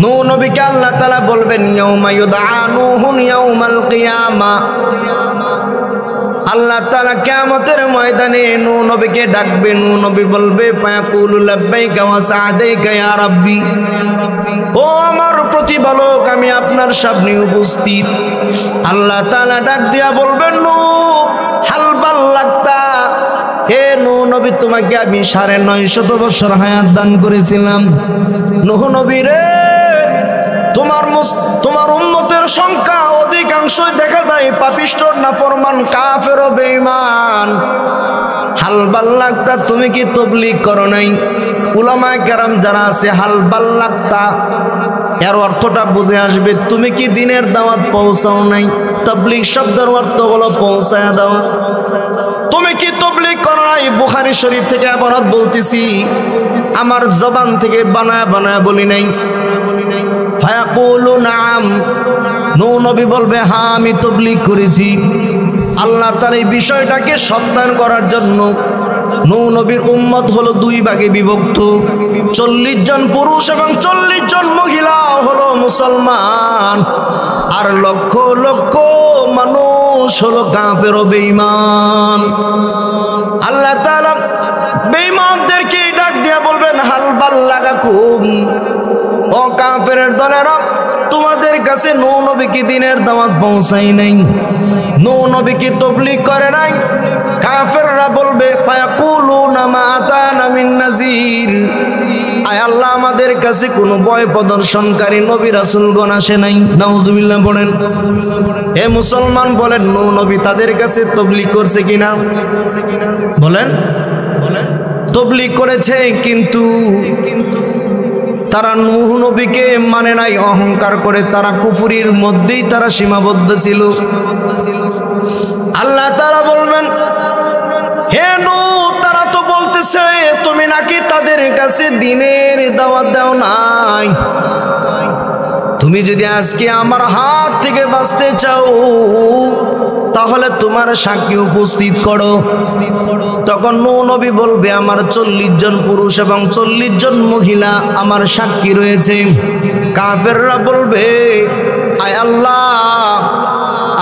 নূহ নবীকে আল্লাহ তাআলা বলবেন ইয়াউমা ইউদআ নূহুন ইয়াউমাল কিয়ামা। আল্লাহ তাআলা কিয়ামতের ময়দানে নূহ নবীকে ডাকবে। নূহ নবী বলবে ফায়াকুলু লাব্বাইকা ওয়া সা'দাইকা ইয়া রাব্বি, ও আমার প্রতিপালক আমি আপনার সামনে উপস্থিত। আল্লাহ তাআলা ডাক দিয়া বলবেন নূহ হাল বাল্লাগতা, হে নূহ নবী তোমাকে আমি ৯৫০ বছর হায়াত দান করেছিলাম। নূহ নবী রে, তোমার উম্মতের সংখ্যা অধিকাংশই দেখা যায় পাপিষ্ঠ, নাফরমান, কাফের ও বেঈমান। হাল বাল্লাগতা, তুমি কি তাবলীগ করো নাই? উলামায়ে কেরাম যারা আছে, হাল বাল্লাগতা এর অর্থটা বুঝে আসবে, তুমি কি দ্বীনের দাওয়াত পৌঁছাও নাই? তাবলীগ শব্দের অর্থ হলো পৌঁছায়া দাও। তুমি কি তাবলীগ করো নাই? বুখারী শরীফ থেকে ইবারত বলতেছি, আমার জবান থেকে বানায়া বানায়া বলি নাই। ফায়াকুলু নাম, নূহ নবী বলবে হ্যাঁ আমি তাবলীগ করেছি। আল্লাহ তাআলা এই বিষয়টাকে সত্যায়ন করার জন্য নূহ নবীর উম্মত হলো 2 ভাগে বিভক্ত। 40 জন পুরুষ এবং 40 জন মহিলা হলো মুসলমান, আর লক্ষ লক্ষ মানুষ হলো কাফের ও বেঈমান। আল্লাহ তাআলা বেঈমানদেরকে ডাক দিয়া বলবেন হাল বাল্লাগাকুম, ও কাফেরের দলেরা তোমাদের কাছে নূহ নবী কি দ্বীনের দাওয়াত পৌঁছাই নাই? নূহ নবী কি তাবলীগ করে নাই? কাফেররা বলবে ফায়াকুলুনা মা আতানা মিন নাযীর, আয় আল্লাহ আমাদের কাছে কোনো ভয় প্রদর্শনকারী নবী রাসূলগণ আসে নাই। নাউজুবিল্লাহ পড়েন। হে মুসলমান বলেন, নূহ নবী তাদের কাছে তাবলীগ করছে কিনা? বলেন, তাবলীগ করেছে, কিন্তু তারা নূহ নবীকে মানে নাই, অহংকার করে তারা কুফরির মধ্যেই তারা সীমাবদ্ধ ছিল। আল্লাহ তাআলা বলবেন হে নূহ, তারা তো বলতেছে তুমি নাকি তাদের কাছে দ্বীনের দাওয়াত দাও নাই। তুমি যদি আজকে আমার হাত থেকে বাঁচতে চাও তাহলে তোমার সাক্ষী উপস্থিত করো। তখন নূহ নবী বলবে আমার 40 জন পুরুষ এবং 40 জন মহিলা আমার সাক্ষী রয়েছে। কাফেররা বলবে আয় আল্লাহ,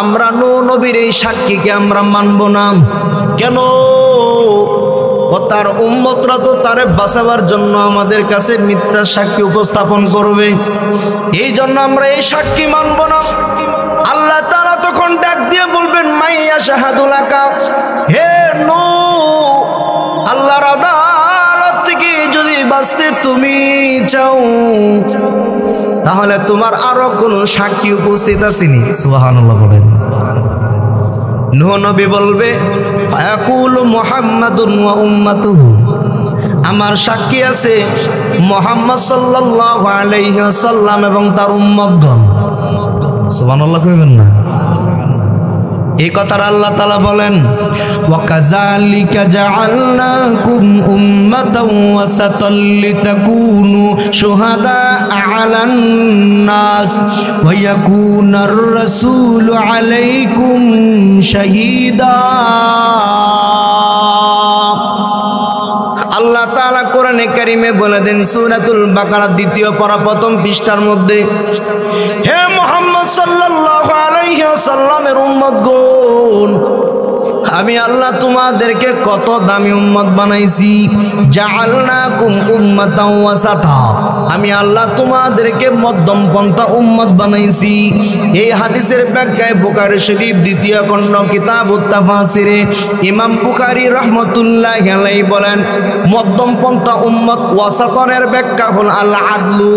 আমরা নূহ নবীর এই সাক্ষীকে আমরা মানব না। কেন? ও তার উম্মতরা তো তারে বাঁচাবার জন্য আমাদের কাছে মিথ্যা সাক্ষী উপস্থাপন করবে, এই জন্য আমরা এই সাক্ষী মানব না। আল্লাহ তাআলা তখন ডাক দিয়ে বলবেন মাইয়া শাহাদুলাকা, হে নূহ, আল্লাহর আদালত থেকে যদি বাঁচতে তুমি চাও তাহলে তোমার আরো কোন সাক্ষী উপস্থিত আসেনি? সুবহানাল্লাহ বলেন। নূহ নবী বলবে ফায়াকুলু মুহাম্মাদুন ওয়া উম্মাতুহু, আমার সাক্ষী আছে মুহাম্মদ সাল্লাল্লাহু আলাইহি ওয়াসাল্লাম এবং তার উম্মতগণ। সুবহানাল্লাহ কইবেন না? এই কথাটা আল্লাহ তাআলা বলেন ওয়া কাযালিকা জাআলনাকুম উম্মাতাও ওয়াসাতাল লিতাকুনু শুহাদা আলান নাস ওয়া ইয়াকুনার রাসূলু আলাইকুম শাহীদা। আল্লাহ তাআলা কোরআনে কারীমে বলে দেন সূরাতুল বাকারা 2য় পারা 1ম পৃষ্ঠার মধ্যে, হে মুহাম্মদ সাল্লাল্লাহু আলাইহি ওয়াসাল্লামের উম্মতগণ, আমি আল্লাহ তোমাদেরকে কত দামি উম্মত বানাইছি। জাআলনাকুম উম্মাতাও ওয়াসাতা, আমি আল্লাহ তোমাদেরকে মধ্যম পন্থা উম্মত বানাইছি। এই হাদিসের ব্যাখ্যায় বুখারী শরীফ 2য় খণ্ড কিতাবুত তাফসিরে ইমাম বুখারী রাহমাতুল্লাহি আলাইহি বলেন মধ্যম পন্থা উম্মত, ওয়াসাতনের ব্যাখ্যা হল আল আদলু,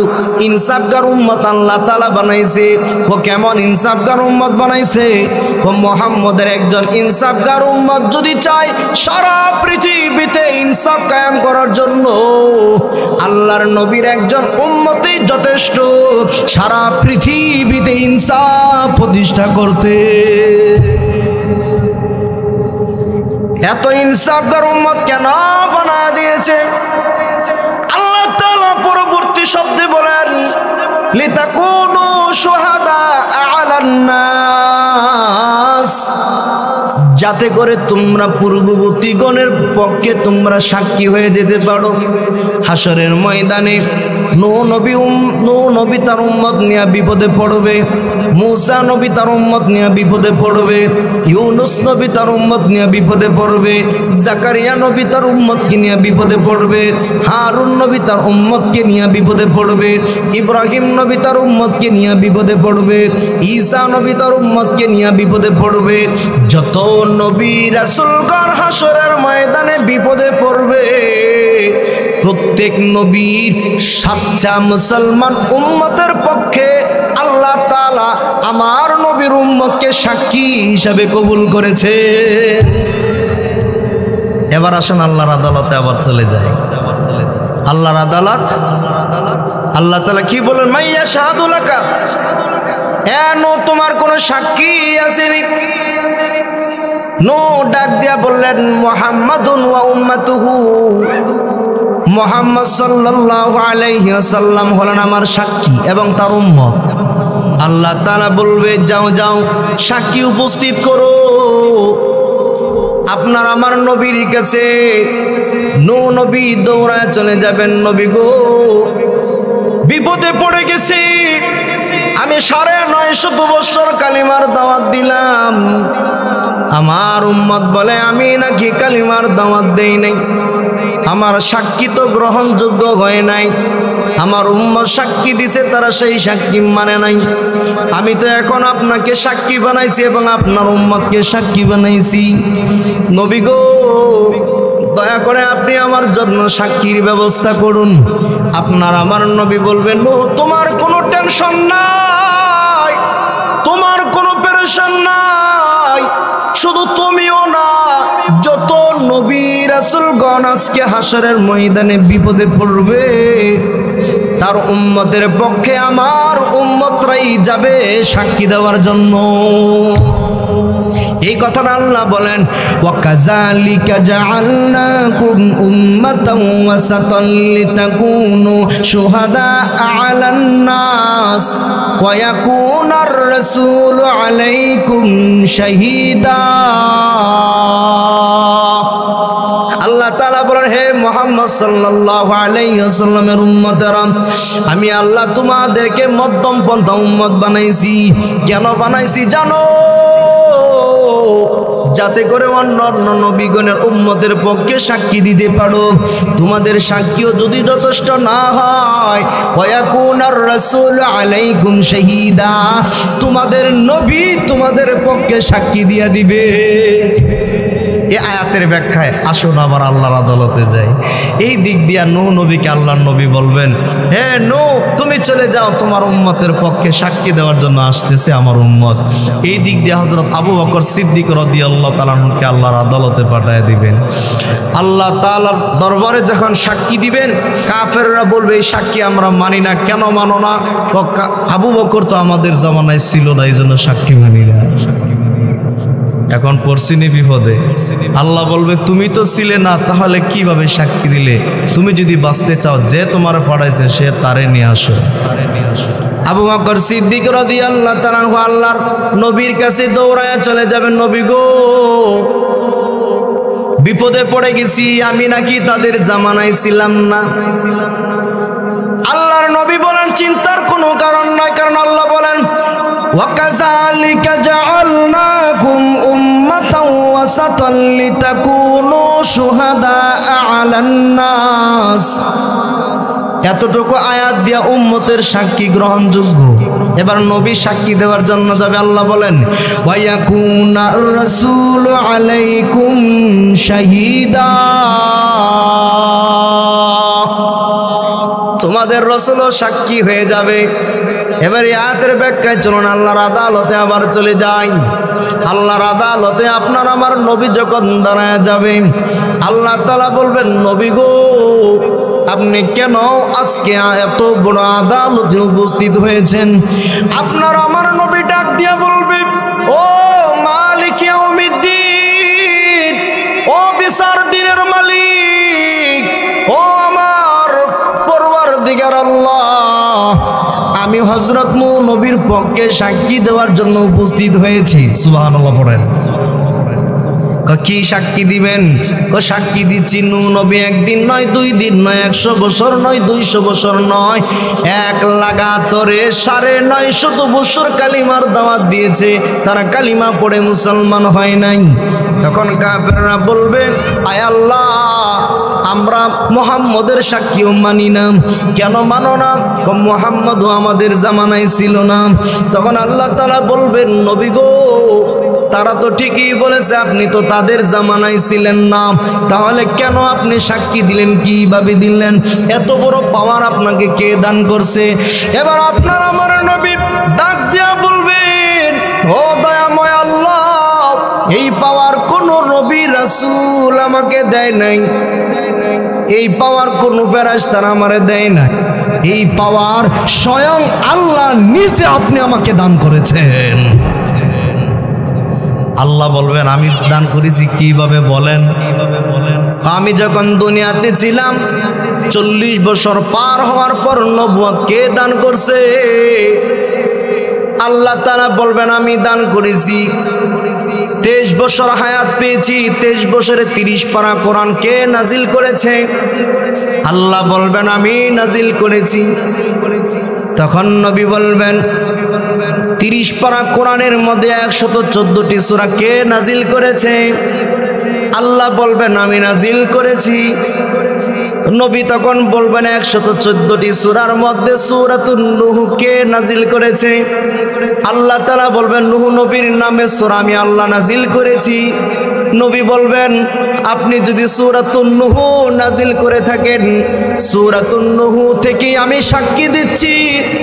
ইনসাফগার উম্মত আল্লাহ তাআলা বানাইছে। ও কেমন ইনসাফগার উম্মত বানাইছে? ও মুহাম্মদের একজন ইনসাফগার উম্মত যদি চায় সারা পৃথিবীতে ইনসাফ কায়েম করার জন্য, আল্লাহর নবীর একজন উম্মতই যথেষ্ট সারা পৃথিবীতে ইনসাফ প্রতিষ্ঠা করতে। এত ইনসাফগার উম্মত কেন বানায় দিয়েছে? আল্লাহ তাআলা পরবর্তী শব্দে বলেন লিতাকুনু শুহাদা আলান নাস, যাতে করে তোমরা পূর্ববর্তীগণের পক্ষে তোমরা সাক্ষী হয়ে যেতে পারো। হাসরের ময়দানে নূহ নবী তার উম্মত নিয়ে বিপদে পড়বে, মূসা নবী তার উম্মত নিয়ে বিপদে পড়বে, ইউনুস নবী তার উম্মত নিয়ে বিপদে পড়বে, জাকারিয়া নবী তার উম্মতকে নিয়ে বিপদে পড়বে, হারুন নবী তার উম্মতকে নিয়ে বিপদে পড়বে, ইব্রাহিম নবী তার উম্মতকে নিয়ে বিপদে পড়বে, ঈসা নবী তার উম্মতকে নিয়ে বিপদে পড়বে। যত নবী রাসূলগণ হাসরের ময়দানে বিপদে পড়বে, প্রত্যেক নবীর সাচ্চা মুসলমান উম্মতের পক্ষে আল্লাহ তাআলা আমার নবীর উম্মতকে সাক্ষী হিসাবে কবুল করেছে। এবার আসুন আল্লাহর আদালতে আবার চলে যায়। আল্লাহর আদালত, আল্লাহ তাআলা কি বলেন? মাইয়া শাহাদু লাকা, নূহ তোমার কোন সাক্ষী আসেনি? নূহ ডাক দিয়া বললেন, মুহাম্মাদুন ওয়া উম্মাতুহু, মুহাম্মদ সাল্লাল্লাহু আলাইহি ওয়াসাল্লাম হলেন আমার সাক্ষী এবং তার উম্মত। আল্লাহ তাআলা বলবে, যাও যাও সাক্ষী উপস্থিত করো আপনার আমার নবীর কাছে। নূহ নবী দৌড়ায় চলে যাবেন, নবী গো বিপদে পড়ে গেছি, আমি 950 বছর কালিমার দাওয়াত দিলাম, আমার উম্মত বলে আমি নাকি কালিমার দাওয়াত দেই নাই, আমার সাক্ষী তো গ্রহণযোগ্য হয় নাই, আমার উম্মত সাক্ষী দিছে তারা সেই সাক্ষী মানে নাই, আমি তো এখন আপনাকে সাক্ষী বানাইছি এবং আপনার উম্মতকে সাক্ষী বানাইছি। নবী গো দয়া করে আপনি আমার জন্য সাক্ষীর ব্যবস্থা করুন। আপনার আমার নবী বলবেন, ও তোমার কোনো টেনশন নাই, তোমার কোনো পেরেশান নাই, শুধু তুমিও না, যত নবী রাসূলগণ আজকে হাসরের ময়দানে বিপদে পড়বে তার উম্মতের পক্ষে আমার উম্মতরাই যাবে সাক্ষী দেওয়ার জন্য। এই কথাটা আল্লাহ বলেন, ওয়াকাযালিকা জাআলনাকুম উম্মাতাও ওয়াসাতান লিতাকুনু শুহাদা আলান নাস ওয়া ইয়াকুনার রাসূলু আলাইকুম শাহীদা। আল্লাহ তাআলা বলেন, হে মুহাম্মদ সাল্লাল্লাহু আলাইহি ওয়াসাল্লামের উম্মতেরা, আমি আল্লাহ তোমাদেরকে মধ্যম পন্থা উম্মত বানাইছি। কেন বানাইছি জানো? যাতে করে অন্য নবীগণের উম্মতের পক্ষে সাক্ষী দিতে পারো। তোমাদের সাক্ষীও যদি যথেষ্ট না হয়, ওয়ায়াকুনার রাসূল আলাইকুম শাহীদা, তোমাদের নবী তোমাদের পক্ষে সাক্ষী দিয়া দিবে। এই আয়াতের ব্যাখ্যায় আসুন আবার আল্লাহর আদালতে যাই। এই দিক দিয়া নূহ নবীকে আল্লাহর নবী বলবেন, হে নূহ তুমি চলে যাও, তোমার উম্মতের পক্ষে সাক্ষী দেওয়ার জন্য আসতেছে আমার উম্মত। এই দিক দিয়ে হযরত আবু বকর সিদ্দিক রাদিয়াল্লাহু তাআলা আনহুকে আল্লাহর আদালতে পাঠিয়ে দিবেন। আল্লাহ তাআলার দরবারে যখন সাক্ষী দিবেন, কাফেররা বলবে এই সাক্ষী আমরা মানি না। কেন মানো না? আবু বকর তো আমাদের জামানায় ছিল না, এই জন্য সাক্ষী মানি না। এখন পড়ছিনি বিপদে। আল্লাহ বলবে তুমি তো ছিলে না, তাহলে কিভাবে সাক্ষী দিলে? তুমি যদি বাঁচতে চাও, যে তোমার পড়াইছে সে তারে নিয়ে আসো। আবু বকর সিদ্দিক রাদিয়াল্লাহু তাআলা আনহু আল্লাহর নবীর কাছে দৌড়ায়া চলে যাবেন, নবী গো বিপদে পড়ে গেছি, আমি নাকি তাদের জামানায় ছিলাম না। আল্লাহর নবী বলেন, চিন্তার কোনো কারণ নাই, কারণ আল্লাহ বলেন, ওয়াকাযালিকা জাআলনাকুম উম্মাতাও ওয়াসাতান লিতাকুনু শুহাদা আলান নাস। এতটুকু আয়াত দিয়া উম্মতের সাক্ষী গ্রহণযোগ্য। এবার নবী সাক্ষী দেওয়ার জন্য যাবে। আল্লাহ বলেন, ওয়া ইয়াকুনার রাসূলু আলাইকুম শাহীদা, তোমাদের রাসূলও সাক্ষী হয়ে যাবে। এবার এই আয়াতের ব্যাখ্যায় চলুন আল্লাহর আদালতে আবার চলে যাই। আল্লাহর আদালতে আপনার আমার নবী যখন দাঁড়ায় যাবে, আল্লাহ তাআলা বলবেন, নবী গো আপনি কেন আজকে এত বড় আদালতে উপস্থিত হয়েছেন? আপনার আমার নবী ডাক দিয়া বলবে, ও মালিক ইয়াউমিদ্দিন, ও বিচার দিনের মালিক, ও আমার পরওয়ারদিগার আল্লাহ, আমি হযরত নূহ নবীর পক্ষে সাক্ষী দেওয়ার জন্য উপস্থিত হয়েছি। সুবহানাল্লাহ পড়েন। কি সাক্ষী দিবেন? সাক্ষী দিচ্ছি নূহ নবী একদিন নয়, 2 দিন নয়, 100 বছর নয়, 200 বছর নয়, 1 লাগাতরে 950 বছর কালিমার দাওয়াত দিয়েছে, তারা কালিমা পড়ে মুসলমান হয় নাই। তখন কাফেররা বলবে, আয় আল্লাহ, আমরা মুহাম্মদের সাক্ষীও মানি না। কেন মানো না? মুহাম্মদও আমাদের জামানায় ছিল না। তখন আল্লাহ তাআলা বলবেন, নবী গো, তারা তো ঠিকই বলেছে, আপনি তো তাদের জামানায় ছিলেন না, তাহলে কেন আপনি সাক্ষী দিলেন? কিভাবে দিলেন? এত বড় পাওয়ার আপনাকে কে দান করছে? এবার আপনার আমার নবী ডাক দিয়া বলবেন, ও দয়াময় আল্লাহ, এই পাওয়ার কোন নবী রাসূল আমাকে দেয় নাই, এই পাওয়ার কোন ফেরেশতা আমারে দেয় নাই, এই পাওয়ার স্বয়ং আল্লাহ নিজে আপনি আমাকে দান করেছেন। আল্লাহ বলবেন, আমি দান করেছি কিভাবে বলেন? আমি যখন দুনিয়াতে ছিলাম 40 বছর পার হওয়ার পর নবুয়ত কে দান করছে? আল্লাহ তাআলা বলবেন, আমি দান করেছি। 23 বছর হায়াত পেয়েছি, 23 বছরে 30 পারা কোরআন কে নাজিল করেছে? আল্লাহ বলবেন, আমি নাজিল করেছি। তখন নবী বলবেন, 30 পারা কোরআনের মধ্যে 114টি সূরা কে নাজিল করেছে? আল্লাহ বলবেন, আমি নাজিল করেছি। নবী তখন বলবেন, 114টি সূরার মধ্যে সূরাতুন নূহ কে নাজিল করেছে? আল্লাহ তাআলা বলবেন, নূহ নবীর নামে সূরা আমি আল্লাহ নাজিল করেছি। নবী বলবেন, আপনি যদি সূরাতুন নূহ নাজিল করে থাকেন, সূরাতুন নূহ থেকে আমি সাক্ষী দিচ্ছি,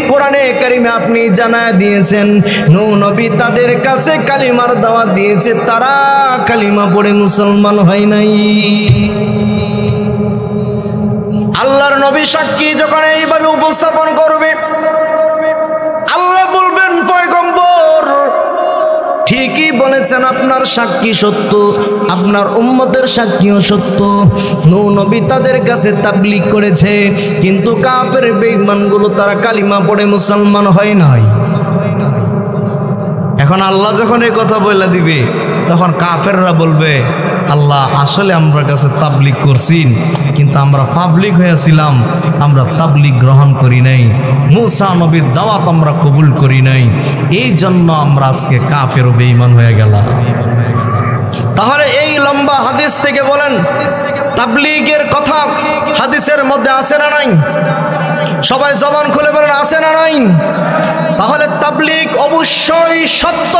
কোরআনে কারিমে আপনি জানায় দিয়েছেন নূহ নবী তাদের কাছে কালিমার দাওয়াত দিয়েছে, তারা কালিমা পড়ে মুসলমান হয় নাই। আল্লাহর নবী সাক্ষী যখন এইভাবে উপস্থাপন করবে, আল্লাহ বলবেন, পয়গম্বর ঠিকই বলেছেন, আপনার সাক্ষী সত্য, আপনার উম্মতের সাক্ষীও সত্য। নূহ নবী তাদের কাছে তাবলীগ করেছে, কিন্তু কাফের বেঈমানগুলো তারা কালিমা পড়ে মুসলমান হয় নাই। এখন আল্লাহ যখন এই কথা বলে দিবে, তখন কাফেররা বলবে, আল্লাহ আসলে আমরা কাছে তাবলীগ করছেন, কিন্তু আমরা পাবলিক হয়েছিলাম, আমরা তাবলীগ গ্রহণ করি নাই, মূসা নবীর দাওয়াত আমরা কবুল করি নাই, এই জন্য আমরা আজকে কাফের ও বেঈমান হয়ে গেলাম। তাহলে এই লম্বা হাদিস থেকে বলেন, তাবলীগের কথা হাদিসের মধ্যে আছে না নাই? সবাই জবান খুলে বলেন, আছে না নাই? তাহলে তাবলীগ অবশ্যই সত্য।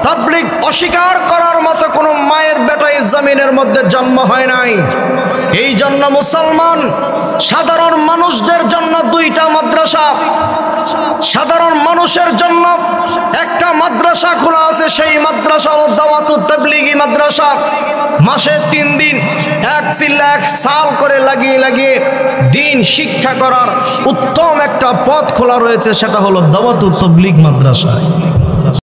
তাবলীগ অস্বীকার করার মতো কোনো মায়ের বেটাই জমিনের মধ্যে জন্ম হয় নাই। এই জন্য মুসলমান সাধারণ মানুষদের জন্য 2টা মাদ্রাসা, সাধারণ মানুষের জন্য একটা মাদ্রাসা খোলা আছে, সেই মাদ্রাসা হলো দাওয়াতুত তাবলীগী মাদ্রাসা। মাসে 3 দিন 1 সাল করে লাগিয়ে দিন শিক্ষা করার উত্তম একটা পথ খোলা রয়েছে, সেটা হলো দাওয়াতুত তাবলীগ মাদ্রাসা।